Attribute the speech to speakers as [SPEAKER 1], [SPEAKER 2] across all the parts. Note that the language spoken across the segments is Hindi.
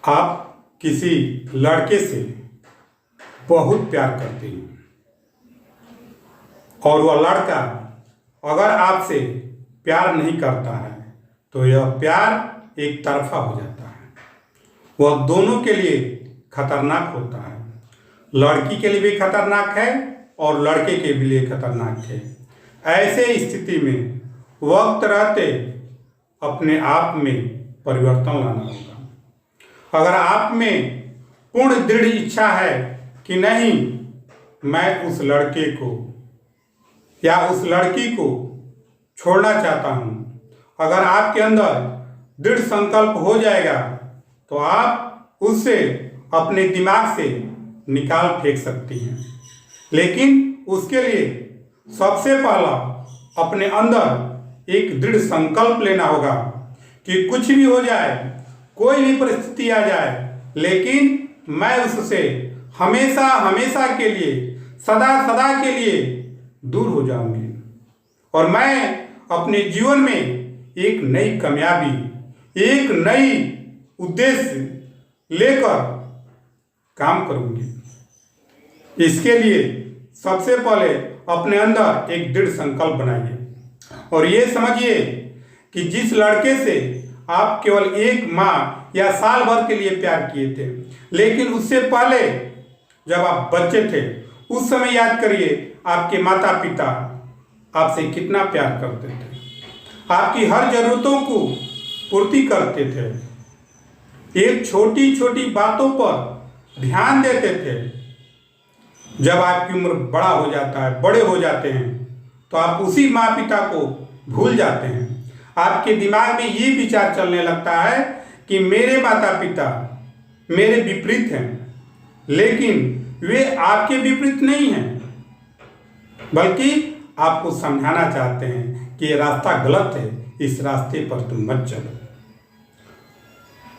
[SPEAKER 1] आप किसी लड़के से बहुत प्यार करते हैं और वह लड़का अगर आपसे प्यार नहीं करता है तो यह प्यार एक तरफा हो जाता है। वह दोनों के लिए खतरनाक होता है, लड़की के लिए भी खतरनाक है और लड़के के लिए खतरनाक है। ऐसे स्थिति में वक्त रहते अपने आप में परिवर्तन लाना होगा। अगर आप में पूर्ण दृढ़ इच्छा है कि नहीं, मैं उस लड़के को या उस लड़की को छोड़ना चाहता हूँ, अगर आपके अंदर दृढ़ संकल्प हो जाएगा तो आप उससे अपने दिमाग से निकाल फेंक सकती हैं। लेकिन उसके लिए सबसे पहला अपने अंदर एक दृढ़ संकल्प लेना होगा कि कुछ भी हो जाए, कोई भी परिस्थिति आ जाए, लेकिन मैं उससे हमेशा हमेशा के लिए, सदा सदा के लिए दूर हो जाऊंगी और मैं अपने जीवन में एक नई कामयाबी, एक नई उद्देश्य लेकर काम करूंगी। इसके लिए सबसे पहले अपने अंदर एक दृढ़ संकल्प बनाइए और ये समझिए कि जिस लड़के से आप केवल एक माह या साल भर के लिए प्यार किए थे, लेकिन उससे पहले जब आप बच्चे थे उस समय याद करिए आपके माता पिता आपसे कितना प्यार करते थे, आपकी हर जरूरतों को पूर्ति करते थे, एक छोटी छोटी बातों पर ध्यान देते थे। जब आपकी उम्र बड़ा हो जाता है, बड़े हो जाते हैं, तो आप उसी माँ पिता को भूल जाते हैं। आपके दिमाग में ये विचार चलने लगता है कि मेरे माता पिता मेरे विपरीत हैं, लेकिन वे आपके विपरीत नहीं हैं, बल्कि आपको समझाना चाहते हैं कि ये रास्ता गलत है, इस रास्ते पर तुम मत चलो।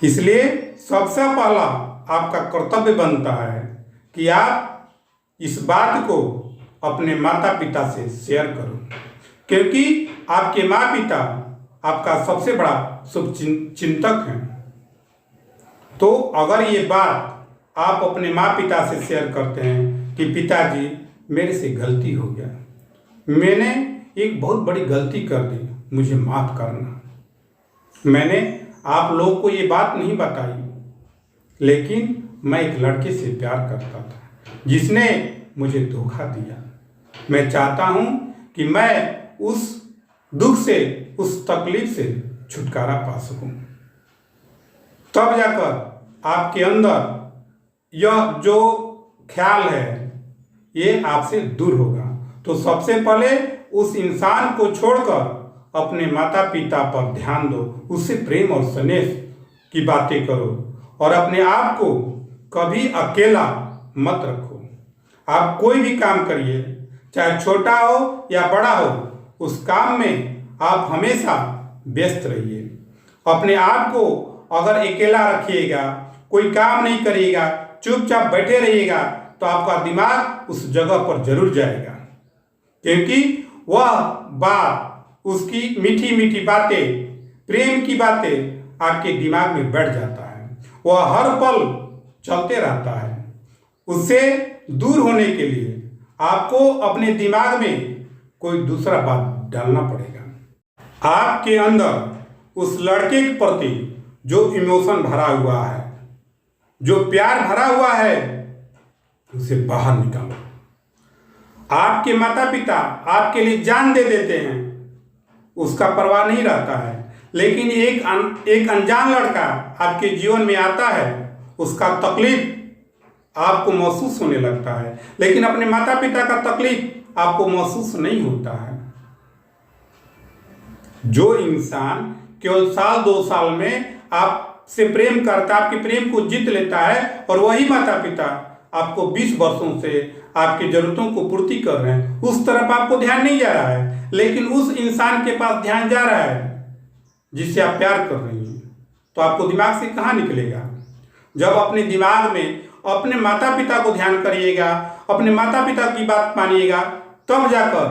[SPEAKER 1] इसलिए सबसे पहला आपका कर्तव्य बनता है कि आप इस बात को अपने माता पिता से शेयर करो, क्योंकि आपके माँ पिता आपका सबसे बड़ा शुभ चिंतक हैं। तो अगर ये बात आप अपने माँ पिता से शेयर करते हैं कि पिताजी मेरे से गलती हो गया, मैंने एक बहुत बड़ी गलती कर दी, मुझे माफ़ करना, मैंने आप लोगों को ये बात नहीं बताई, लेकिन मैं एक लड़के से प्यार करता था जिसने मुझे धोखा दिया। मैं चाहता हूँ कि मैं उस दुख से, उस तकलीफ से छुटकारा पा सकूँ। तब जाकर आपके अंदर यह जो ख्याल है ये आपसे दूर होगा। तो सबसे पहले उस इंसान को छोड़कर अपने माता पिता पर ध्यान दो, उससे प्रेम और स्नेह की बातें करो और अपने आप को कभी अकेला मत रखो। आप कोई भी काम करिए, चाहे छोटा हो या बड़ा हो, उस काम में आप हमेशा व्यस्त रहिए। अपने आप को अगर अकेला रखिएगा, कोई काम नहीं करिएगा, चुपचाप बैठे रहिएगा, तो आपका दिमाग उस जगह पर जरूर जाएगा, क्योंकि वह बात, उसकी मीठी मीठी बातें, प्रेम की बातें आपके दिमाग में बैठ जाता है। वह हर पल चलते रहता है। उससे दूर होने के लिए आपको अपने दिमाग में कोई दूसरा बात डालना पड़ेगा। आपके अंदर उस लड़के के प्रति जो इमोशन भरा हुआ है, जो प्यार भरा हुआ है, उसे बाहर निकालो। आपके माता पिता आपके लिए जान दे देते हैं, उसका परवाह नहीं रहता है, लेकिन एक अनजान लड़का आपके जीवन में आता है, उसका तकलीफ आपको महसूस होने लगता है, लेकिन अपने माता पिता का तकलीफ आपको महसूस नहीं होता है। जो इंसान केवल साल 2 साल में आपसे प्रेम करता, आपके प्रेम को जीत लेता है, और वही माता पिता आपको 20 वर्षों से आपकी जरूरतों को पूर्ति कर रहे हैं, उस तरफ आपको ध्यान नहीं जा रहा है, लेकिन उस इंसान के पास ध्यान जा रहा है जिससे आप प्यार कर रही हैं, तो आपको दिमाग से कहाँ निकलेगा। जब अपने दिमाग में अपने माता पिता को ध्यान करिएगा, अपने माता पिता की बात मानिएगा, तब जाकर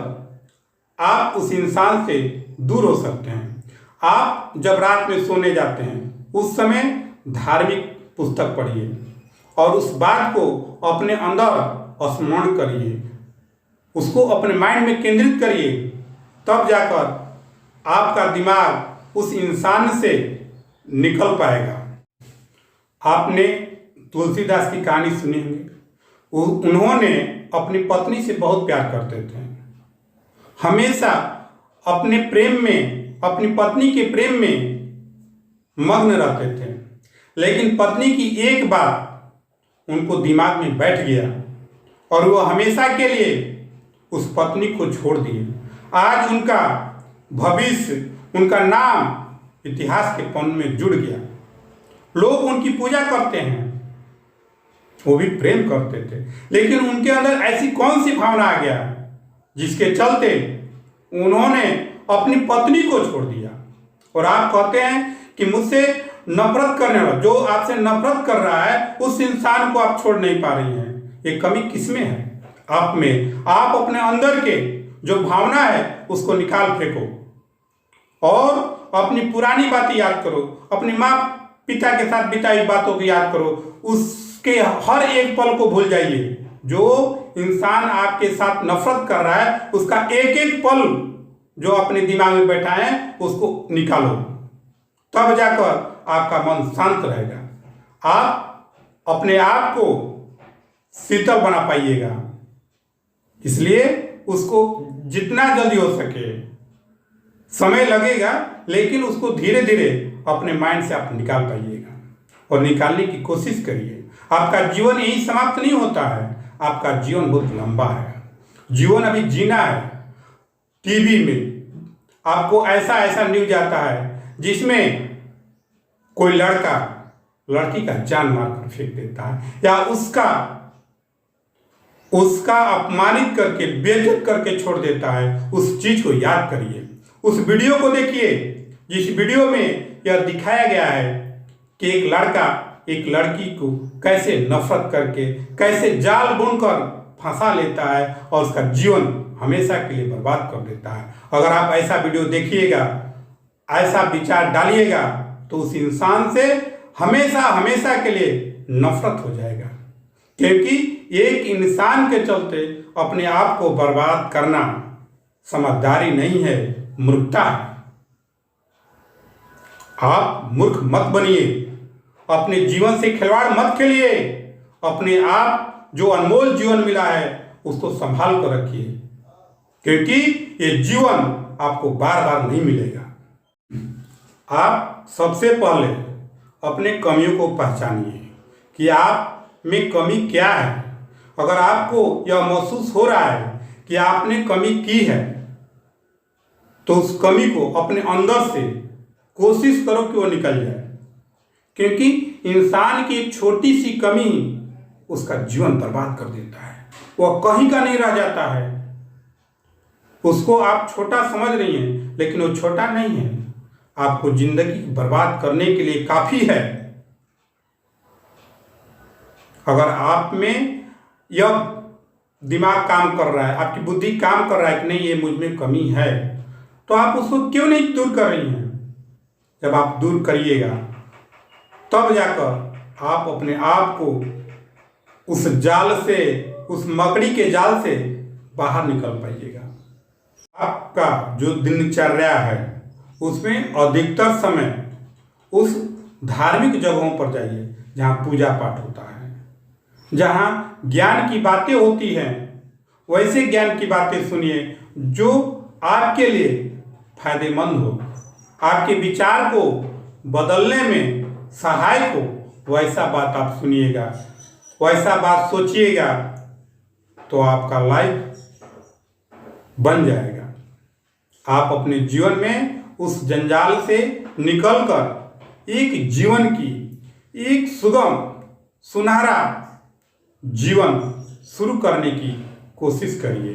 [SPEAKER 1] आप उस इंसान से दूर हो सकते हैं। आप जब रात में सोने जाते हैं उस समय धार्मिक पुस्तक पढ़िए और उस बात को अपने अंदर स्मरण करिए, उसको अपने माइंड में केंद्रित करिए, तब जाकर आपका दिमाग उस इंसान से निकल पाएगा। आपने तुलसीदास की कहानी सुनी होगी। उन्होंने अपनी पत्नी से बहुत प्यार करते थे, हमेशा अपने प्रेम में, अपनी पत्नी के प्रेम में मग्न रहते थे। लेकिन पत्नी की एक बात उनको दिमाग में बैठ गया और वो हमेशा के लिए उस पत्नी को छोड़ दिए। आज उनका भविष्य, उनका नाम इतिहास के पन्नों में जुड़ गया। लोग उनकी पूजा करते हैं, वो भी प्रेम करते थे, लेकिन उनके अंदर ऐसी कौन सी भावना आ गया जिसके चलते उन्होंने अपनी पत्नी को छोड़ दिया। और आप कहते हैं कि मुझसे नफरत करने वाला, जो आपसे नफरत कर रहा है, उस इंसान को आप छोड़ नहीं पा रही हैं। ये कमी किसमें है? आप में। आप अपने अंदर के जो भावना है उसको निकाल फेंको और अपनी पुरानी बातें याद करो, अपनी माँ पिता के साथ बिताई बातों को याद करो, उसके हर एक पल को भूल जाइए। जो इंसान आपके साथ नफरत कर रहा है उसका एक एक पल जो अपने दिमाग में बैठा है उसको निकालो, तब जाकर आपका मन शांत रहेगा। आप अपने आप को शीतल बना पाइएगा। इसलिए उसको जितना जल्दी हो सके, समय लगेगा लेकिन उसको धीरे धीरे अपने माइंड से आप निकाल पाइएगा और निकालने की कोशिश करिए। आपका जीवन यही समाप्त नहीं होता है, आपका जीवन बहुत लंबा है। जीवन अभी जीना है। टीवी में आपको ऐसा ऐसा न्यूज आता है जिसमें कोई लड़का लड़की का जान मारकर फेंक देता है या उसका अपमानित करके, बेइज्जत करके छोड़ देता है। उस चीज को याद करिए, उस वीडियो को देखिए जिस वीडियो में यह दिखाया गया है कि एक लड़का एक लड़की को कैसे नफरत करके, कैसे जाल बुनकर फंसा लेता है और उसका जीवन हमेशा के लिए बर्बाद कर देता है। अगर आप ऐसा वीडियो देखिएगा, ऐसा विचार डालिएगा, तो उस इंसान से हमेशा हमेशा के लिए नफरत हो जाएगा। क्योंकि एक इंसान के चलते अपने आप को बर्बाद करना समझदारी नहीं है, मूर्खता है। आप मूर्ख मत बनिए, अपने जीवन से खिलवाड़ मत खेलिए। अपने आप जो अनमोल जीवन मिला है उसको संभाल कर रखिए, क्योंकि ये जीवन आपको बार बार नहीं मिलेगा। आप सबसे पहले अपने कमियों को पहचानिए कि आप में कमी क्या है। अगर आपको यह महसूस हो रहा है कि आपने कमी की है, तो उस कमी को अपने अंदर से कोशिश करो कि वो निकल जाए। क्योंकि इंसान की एक छोटी सी कमी उसका जीवन बर्बाद कर देता है, वह कहीं का नहीं रह जाता है। उसको आप छोटा समझ रही हैं, लेकिन वो छोटा नहीं है, आपको जिंदगी बर्बाद करने के लिए काफी है। अगर आप में यह दिमाग काम कर रहा है, आपकी बुद्धि काम कर रहा है कि नहीं ये मुझ में कमी है, तो आप उसको क्यों नहीं दूर कर रही हैं? जब आप दूर करिएगा तब जाकर आप अपने आप को उस जाल से, उस मकड़ी के जाल से बाहर निकल पाइएगा। आपका जो दिनचर्या है उसमें अधिकतर समय उस धार्मिक जगहों पर जाइए जहाँ पूजा पाठ होता है, जहाँ ज्ञान की बातें होती हैं। वैसे ज्ञान की बातें सुनिए जो आपके लिए फायदेमंद हो, आपके विचार को बदलने में सहायक हो। वैसा बात आप सुनिएगा, वैसा बात सोचिएगा, तो आपका लाइफ बन जाएगा। आप अपने जीवन में उस जंजाल से निकलकर एक जीवन की, एक सुगम सुनहरा जीवन शुरू करने की कोशिश करिए।